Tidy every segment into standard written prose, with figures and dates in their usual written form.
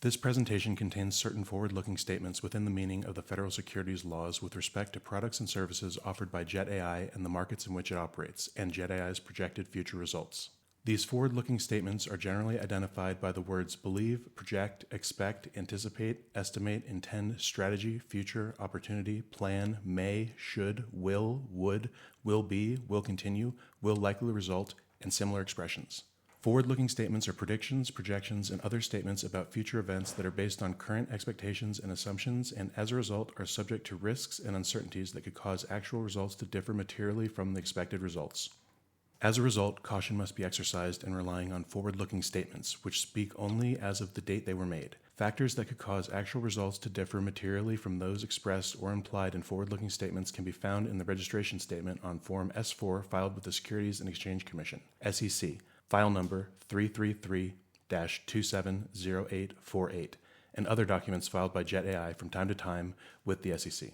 This presentation contains certain forward-looking statements within the meaning of the federal securities laws with respect to products and services offered by Jet.AI and the markets in which it operates, and Jet.AI's projected future results. These forward-looking statements are generally identified by the words believe, project, expect, anticipate, estimate, intend, strategy, future, opportunity, plan, may, should, will, would, will be, will continue, will likely result, and similar expressions. Forward-looking statements are predictions, projections, and other statements about future events that are based on current expectations and assumptions, and as a result are subject to risks and uncertainties that could cause actual results to differ materially from the expected results. As a result, caution must be exercised in relying on forward-looking statements, which speak only as of the date they were made. Factors that could cause actual results to differ materially from those expressed or implied in forward-looking statements can be found in the registration statement on Form S-4 filed with the Securities and Exchange Commission, SEC, file number 333-270848, and other documents filed by Jet.AI from time to time with the SEC.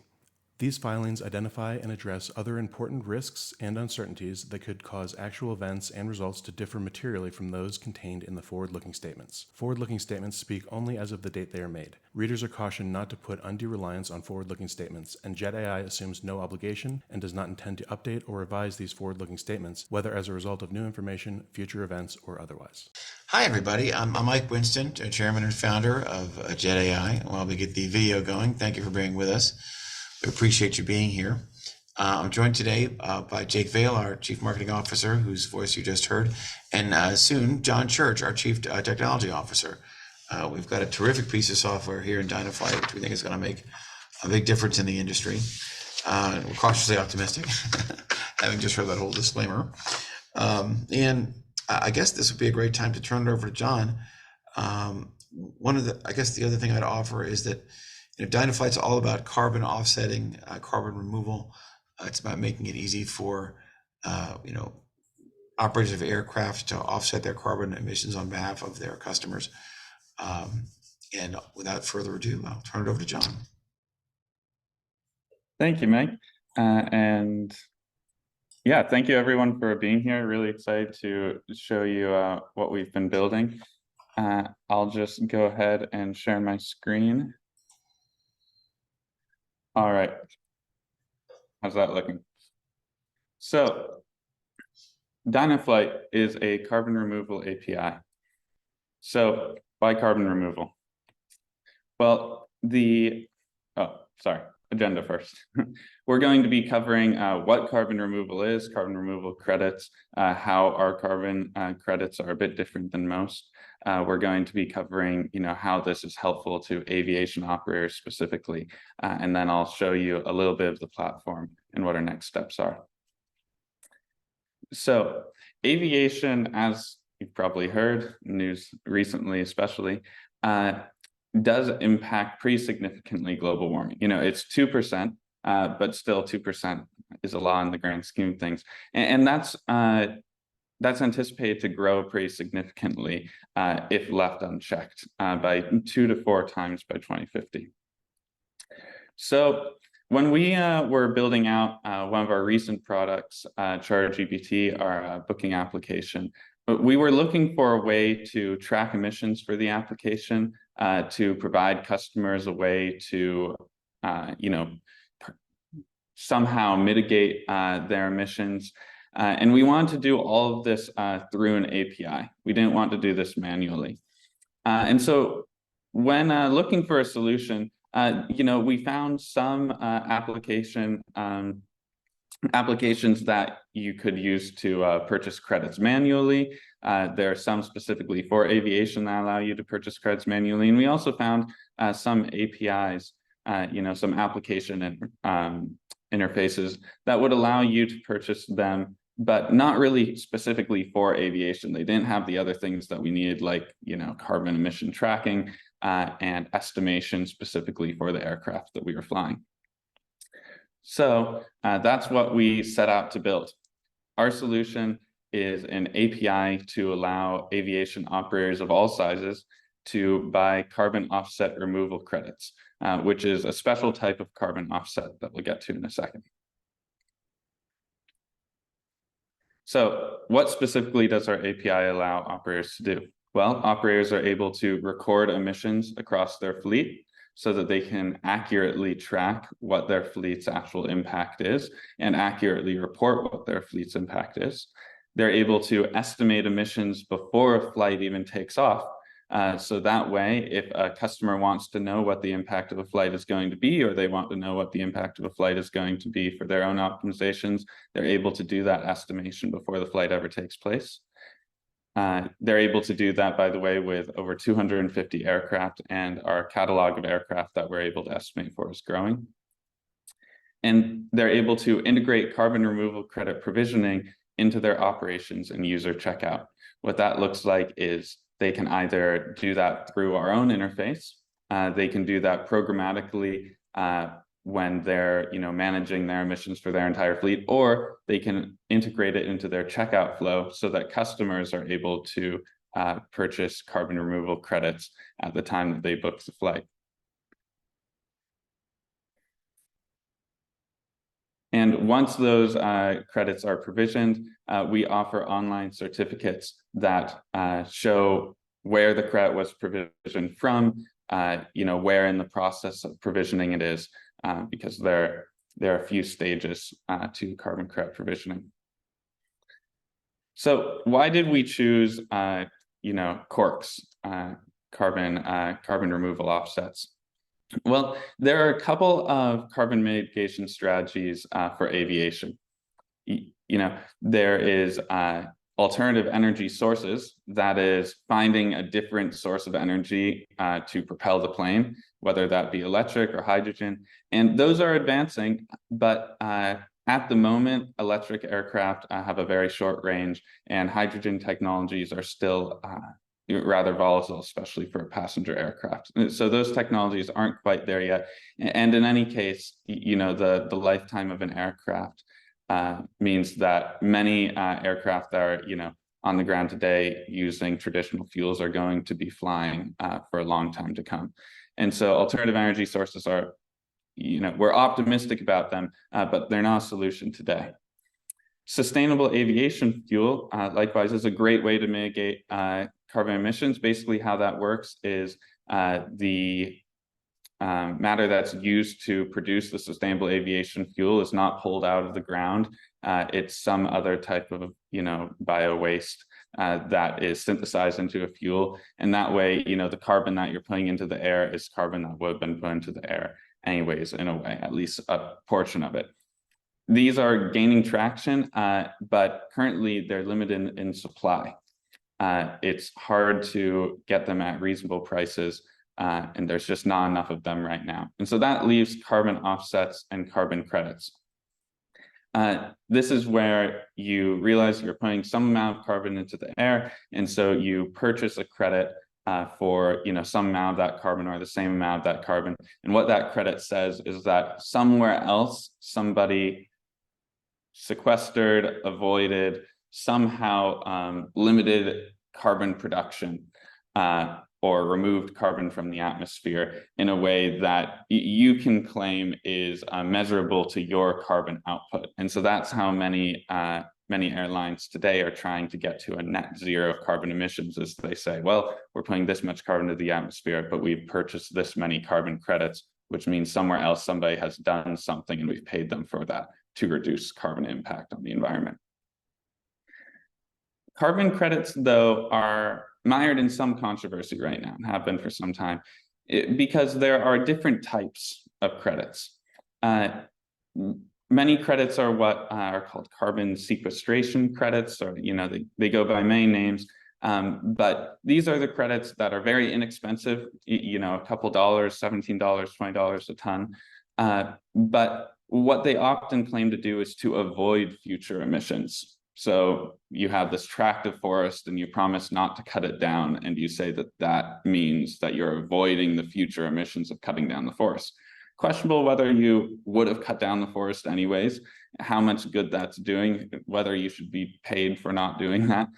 These filings identify and address other important risks and uncertainties that could cause actual events and results to differ materially from those contained in the forward-looking statements. Forward-looking statements speak only as of the date they are made. Readers are cautioned not to put undue reliance on forward-looking statements, and Jet.AI assumes no obligation and does not intend to update or revise these forward-looking statements, whether as a result of new information, future events, or otherwise. Hi, everybody. I'm Mike Winston, Chairman and Founder of Jet.AI. While we get the video going, thank you for being with us. We appreciate you being here. I'm joined today by Jake Vale, our Chief Marketing Officer, whose voice you just heard, and soon John Church, our Chief Technology Officer. We've got a terrific piece of software here in DynoFlight, which we think is going to make a big difference in the industry. We're cautiously optimistic, having just heard that whole disclaimer. And I guess this would be a great time to turn it over to John. I guess the other thing I'd offer is that DynoFlight's all about carbon offsetting, carbon removal. It's about making it easy for, operators of aircraft to offset their carbon emissions on behalf of their customers. And without further ado, I'll turn it over to John. Thank you, Mike. And yeah, thank you everyone for being here. Really excited to show you what we've been building. I'll just go ahead and share my screen. All right, how's that looking? So DynoFlight is a carbon removal API. So why carbon removal? Well, agenda first. We're going to be covering what carbon removal is, carbon removal credits, how our carbon credits are a bit different than most. We're going to be covering, how this is helpful to aviation operators specifically, and then I'll show you a little bit of the platform and what our next steps are. So aviation, as you've probably heard, news recently especially, does impact pretty significantly global warming. It's 2%, but still 2% is a lot in the grand scheme of things. And that's anticipated to grow pretty significantly if left unchecked by 2 to 4 times by 2050. So when we were building out one of our recent products, CharterGPT, our booking application, we were looking for a way to track emissions for the application, to provide customers a way to, somehow mitigate their emissions. And we wanted to do all of this through an API. We didn't want to do this manually. And so when looking for a solution, we found some applications that you could use to purchase credits manually. There are some specifically for aviation that allow you to purchase credits manually. And we also found some APIs, some application interfaces that would allow you to purchase them, but not really specifically for aviation. They didn't have the other things that we needed, like, carbon emission tracking and estimation specifically for the aircraft that we were flying. So that's what we set out to build. Our solution is an API to allow aviation operators of all sizes to buy carbon offset removal credits, which is a special type of carbon offset that we'll get to in a second. So what specifically does our API allow operators to do? Well, operators are able to record emissions across their fleet so that they can accurately track what their fleet's actual impact is and accurately report what their fleet's impact is. They're able to estimate emissions before a flight even takes off. So that way, if a customer wants to know what the impact of a flight is going to be, or they want to know what the impact of a flight is going to be for their own optimizations, they're able to do that estimation before the flight ever takes place. They're able to do that, by the way, with over 250 aircraft, and our catalog of aircraft that we're able to estimate for is growing. And they're able to integrate carbon removal credit provisioning into their operations and user checkout. What that looks like is they can either do that through our own interface, they can do that programmatically when they're managing their emissions for their entire fleet, or they can integrate it into their checkout flow so that customers are able to purchase carbon removal credits at the time that they book the flight. And once those credits are provisioned, we offer online certificates that show where the credit was provisioned from, where in the process of provisioning it is, because there are a few stages to carbon credit provisioning. So why did we choose, CORCs, carbon removal offsets? Well, there are a couple of carbon mitigation strategies for aviation. There is alternative energy sources, that is finding a different source of energy to propel the plane, whether that be electric or hydrogen. And those are advancing, but at the moment, electric aircraft have a very short range, and hydrogen technologies are still rather volatile, especially for a passenger aircraft. So those technologies aren't quite there yet. And in any case, the lifetime of an aircraft means that many aircraft that are on the ground today using traditional fuels are going to be flying for a long time to come. And so alternative energy sources are, we're optimistic about them, but they're not a solution today. Sustainable aviation fuel, likewise, is a great way to mitigate carbon emissions. Basically, how that works is the matter that's used to produce the sustainable aviation fuel is not pulled out of the ground. It's some other type of bio waste that is synthesized into a fuel, and that way the carbon that you're putting into the air is carbon that would have been put into the air anyways, in a way, at least a portion of it. These are gaining traction, but currently they're limited in supply. It's hard to get them at reasonable prices, and there's just not enough of them right now. And so that leaves carbon offsets and carbon credits. This is where you realize you're putting some amount of carbon into the air, and so you purchase a credit for some amount of that carbon or the same amount of that carbon. And what that credit says is that somewhere else, somebody sequestered, avoided, somehow limited carbon production or removed carbon from the atmosphere in a way that you can claim is measurable to your carbon output. And so that's how many airlines today are trying to get to a net zero carbon emissions, as they say, well, we're putting this much carbon into the atmosphere, but we've purchased this many carbon credits, which means somewhere else somebody has done something and we've paid them for that to reduce carbon impact on the environment. Carbon credits, though, are mired in some controversy right now and have been for some time because there are different types of credits. Many credits are what are called carbon sequestration credits, or they go by many names. But these are the credits that are very inexpensive, a couple dollars, $17, $20 a ton. But what they often claim to do is to avoid future emissions. So you have this tract of forest and you promise not to cut it down, and you say that that means that you're avoiding the future emissions of cutting down the forest. Questionable whether you would have cut down the forest anyways, how much good that's doing, whether you should be paid for not doing that.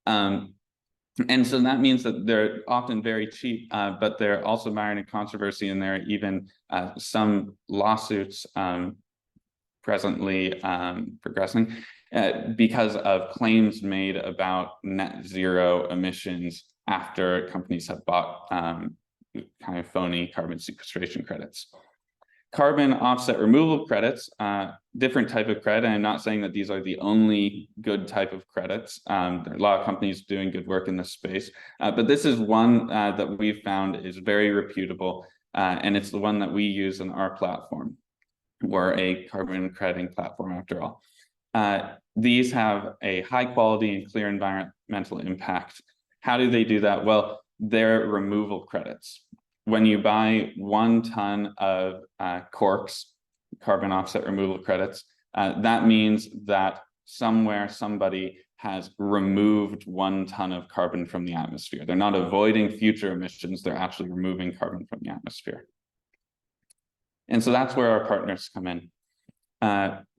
And so that means that they're often very cheap, but they're also mired in controversy, and there are even some lawsuits presently progressing because of claims made about net zero emissions after companies have bought kind of phony carbon sequestration credits. Carbon offset removal credits, different type of credit. I'm not saying that these are the only good type of credits. There are a lot of companies doing good work in this space, but this is one that we've found is very reputable, and it's the one that we use in our platform. We're a carbon crediting platform after all. These have a high quality and clear environmental impact. How do they do that? Well, they're removal credits. When you buy 1 ton of corks, carbon offset removal credits, that means that somewhere somebody has removed 1 ton of carbon from the atmosphere. They're not avoiding future emissions, they're actually removing carbon from the atmosphere. And so that's where our partners come in.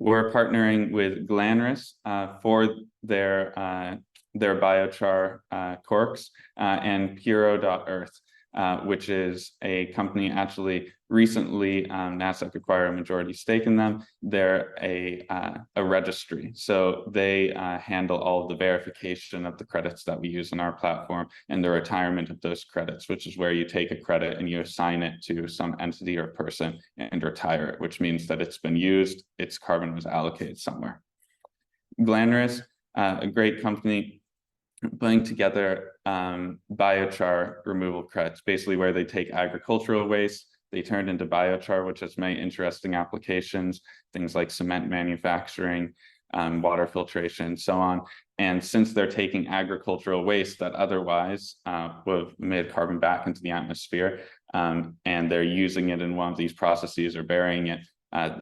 We're partnering with Glanris for their biochar corks and Puro.earth, which is a company actually recently NASDAQ acquired a majority stake in them. They're a registry. So they handle all of the verification of the credits that we use in our platform and the retirement of those credits, which is where you take a credit and you assign it to some entity or person and retire it, which means that it's been used, its carbon was allocated somewhere. Glanris, a great company, putting together biochar removal credits, basically where they take agricultural waste, they turn it into biochar, which has many interesting applications, things like cement manufacturing, water filtration, so on. And since they're taking agricultural waste that otherwise would have made carbon back into the atmosphere, and they're using it in one of these processes or burying it,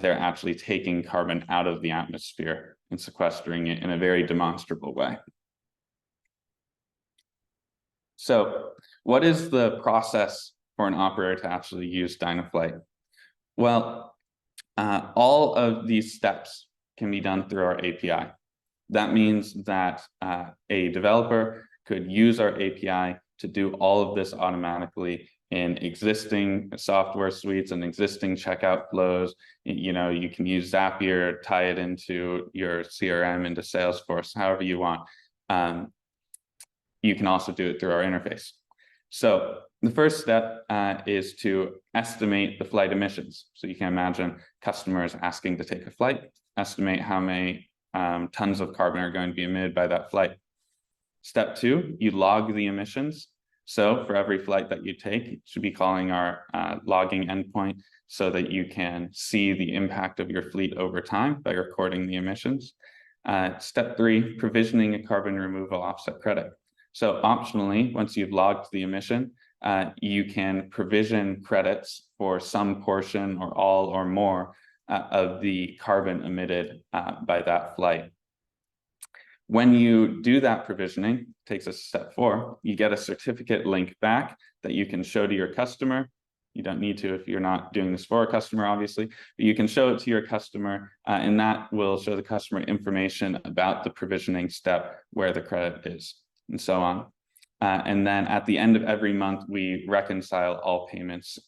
they're actually taking carbon out of the atmosphere and sequestering it in a very demonstrable way. So what is the process for an operator to actually use DynoFlight? Well, all of these steps can be done through our API. That means that a developer could use our API to do all of this automatically in existing software suites and existing checkout flows. You know, you can use Zapier, tie it into your CRM, into Salesforce, however you want. You can also do it through our interface. So the first step is to estimate the flight emissions. So you can imagine customers asking to take a flight, estimate how many tons of carbon are going to be emitted by that flight. Step 2, you log the emissions. So for every flight that you take, you should be calling our logging endpoint so that you can see the impact of your fleet over time by recording the emissions. Step 3, provisioning a carbon removal offset credit. So optionally, once you've logged the emission, you can provision credits for some portion or all or more of the carbon emitted by that flight. When you do that provisioning, takes us to step 4, you get a certificate link back that you can show to your customer. You don't need to if you're not doing this for a customer, obviously, but you can show it to your customer, and that will show the customer information about the provisioning step, where the credit is, and so on. And then at the end of every month, we reconcile all payments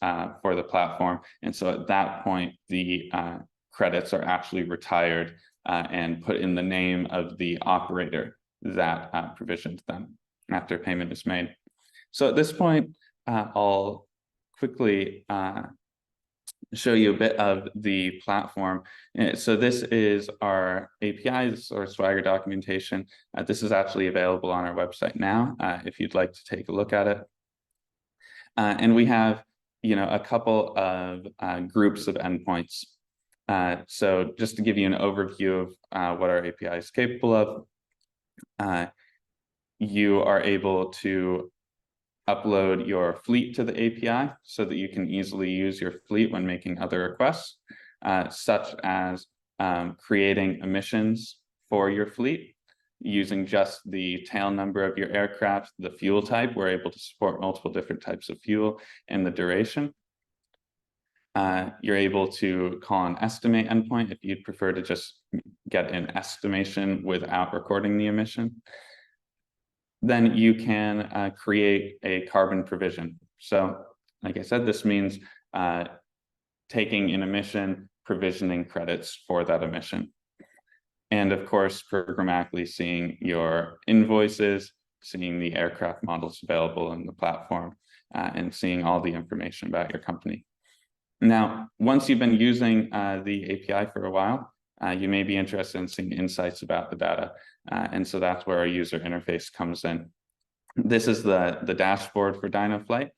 for the platform. And so at that point, the credits are actually retired and put in the name of the operator that provisioned them after payment is made. So at this point, I'll quickly show you a bit of the platform. So this is our API, this is our Swagger documentation. This is actually available on our website now, if you'd like to take a look at it. And we have, a couple of groups of endpoints. So just to give you an overview of what our API is capable of, you are able to upload your fleet to the API so that you can easily use your fleet when making other requests, such as creating emissions for your fleet using just the tail number of your aircraft, the fuel type. We're able to support multiple different types of fuel, and the duration. You're able to call an estimate endpoint if you'd prefer to just get an estimation without recording the emission. Then you can create a carbon provision. So like I said, this means taking an emission, provisioning credits for that emission. And of course, programmatically seeing your invoices, seeing the aircraft models available in the platform, and seeing all the information about your company. Now, once you've been using the API for a while, you may be interested in seeing insights about the data. And so that's where our user interface comes in. This is the dashboard for DynoFlight,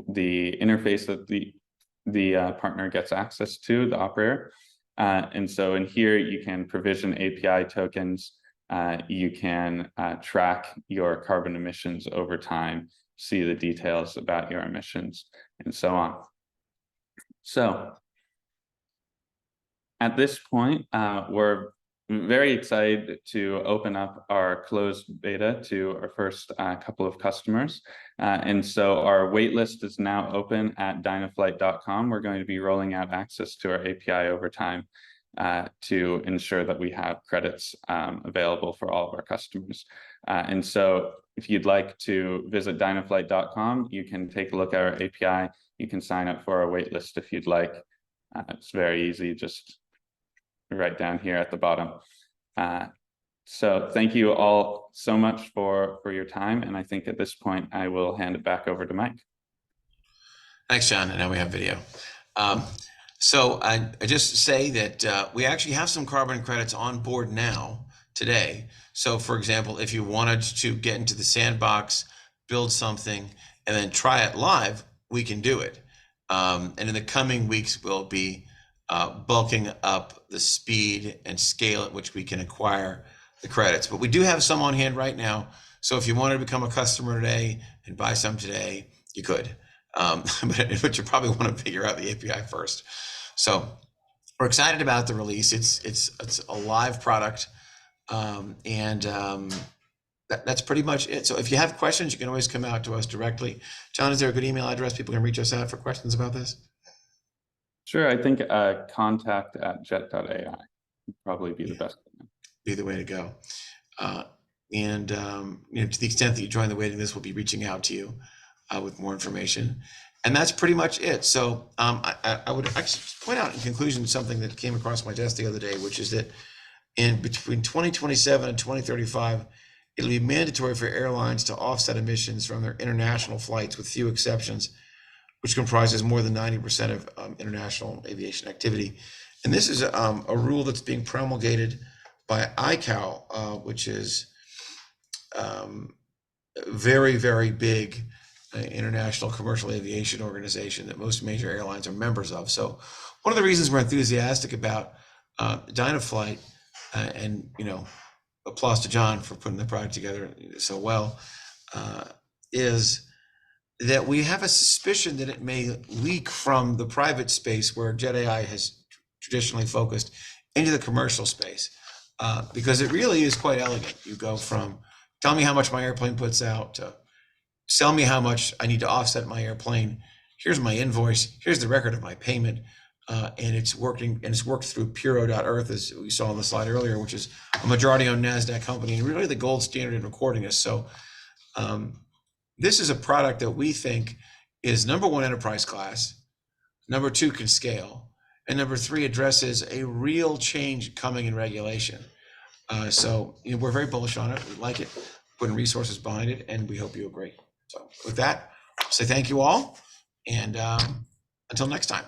the interface that the partner gets access to, the operator. And so in here, you can provision API tokens. You can track your carbon emissions over time, see the details about your emissions, and so on. So at this point, we're very excited to open up our closed beta to our first couple of customers. And so our waitlist is now open at dynoflight.com. We're going to be rolling out access to our API over time to ensure that we have credits available for all of our customers. And so if you'd like to visit dynoflight.com, you can take a look at our API. You can sign up for our waitlist if you'd like. It's very easy, just right down here at the bottom. So thank you all so much for your time. And I think at this point, I will hand it back over to Mike. Thanks, John. And now we have video. So I just say that we actually have some carbon credits on board now today. So for example, if you wanted to get into the sandbox, build something, and then try it live, we can do it. And in the coming weeks, we'll be bulking up the speed and scale at which we can acquire the credits. But we do have some on hand right now. So if you wanted to become a customer today and buy some today, you could. But you probably want to figure out the API first. So we're excited about the release. It's a live product, that's pretty much it. So if you have questions, you can always come out to us directly. John, is there a good email address people can reach us at for questions about this? Sure, I think contact@Jet.AI would probably be the best. Be the way to go. You know, to the extent that you join the waiting list, we'll be reaching out to you with more information. And that's pretty much it. So I would actually point out in conclusion something that came across my desk the other day, which is that in between 2027 and 2035, it'll be mandatory for airlines to offset emissions from their international flights, with few exceptions, which comprises more than 90% of international aviation activity. And this is a rule that's being promulgated by ICAO, which is very, very big international commercial aviation organization that most major airlines are members of. So one of the reasons we're enthusiastic about DynoFlight, and you know, applause to John for putting the product together so well, is that we have a suspicion that it may leak from the private space where Jet.AI has traditionally focused into the commercial space, because it really is quite elegant. You go from tell me how much my airplane puts out to sell me how much I need to offset my airplane. Here's my invoice. Here's the record of my payment. And it's working, and it's worked through Puro.earth, as we saw on the slide earlier, which is a majority-owned NASDAQ company and really the gold standard in recording this. So this is a product that we think is number one, enterprise class, number two, can scale, and number three, addresses a real change coming in regulation. So you know, we're very bullish on it. We like it, putting resources behind it, and we hope you agree. So with that, I'll say thank you all, and until next time.